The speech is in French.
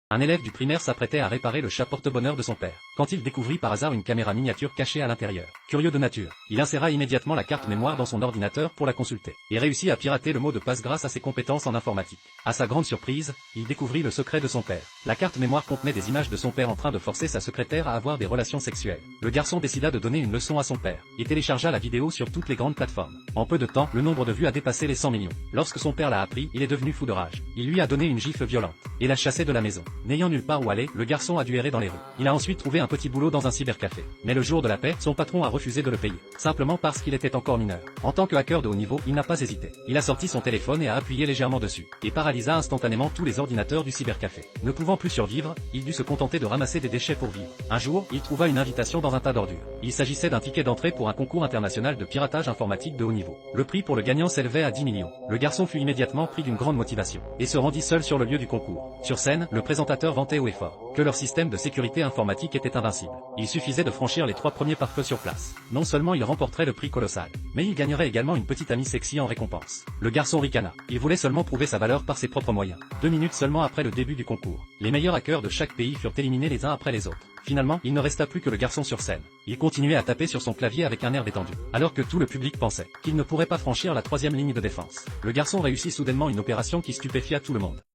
Un élève du primaire s'apprêtait à réparer le chat porte-bonheur de son père, quand il découvrit par hasard une caméra miniature cachée à l'intérieur. Curieux de nature, il inséra immédiatement la carte mémoire dans son ordinateur pour la consulter, et réussit à pirater le mot de passe grâce à ses compétences en informatique. À sa grande surprise, il découvrit le secret de son père. La carte mémoire contenait des images de son père en train de forcer sa secrétaire à avoir des relations sexuelles. Le garçon décida de donner une leçon à son père, et téléchargea la vidéo sur toutes les grandes plateformes. En peu de temps, le nombre de vues a dépassé les 100 millions. Lorsque son père l'a appris, il est devenu fou de rage. Il lui a donné une gifle violente, et l'a chassé de la maison. N'ayant nulle part où aller, le garçon a dû errer dans les rues. Il a ensuite trouvé un petit boulot dans un cybercafé. Mais le jour de la paie, son patron a refusé de le payer, simplement parce qu'il était encore mineur. En tant que hacker de haut niveau, il n'a pas hésité. Il a sorti son téléphone et a appuyé légèrement dessus, et paralysa instantanément tous les ordinateurs du cybercafé. Ne pouvant plus survivre, il dut se contenter de ramasser des déchets pour vivre. Un jour, il trouva une invitation dans un tas d'ordures. Il s'agissait d'un ticket d'entrée pour un concours international de piratage informatique de haut niveau. Le prix pour le gagnant s'élevait à 10 millions. Le garçon fut immédiatement pris d'une grande motivation, et se rendit seul sur le lieu du concours. Sur scène, le présentateur vantait haut et fort que leur système de sécurité informatique était invincible. Il suffisait de franchir les 3 premiers pare-feu sur place. Non seulement il remporterait le prix colossal, mais il gagnerait également une petite amie sexy en récompense. Le garçon ricana. Il voulait seulement prouver sa valeur par ses propres moyens. 2 minutes seulement après le début du concours, les meilleurs hackers de chaque pays furent éliminés les uns après les autres. Finalement, il ne resta plus que le garçon sur scène. Il continuait à taper sur son clavier avec un air détendu, alors que tout le public pensait qu'il ne pourrait pas franchir la 3e ligne de défense. Le garçon réussit soudainement une opération qui stupéfia tout le monde.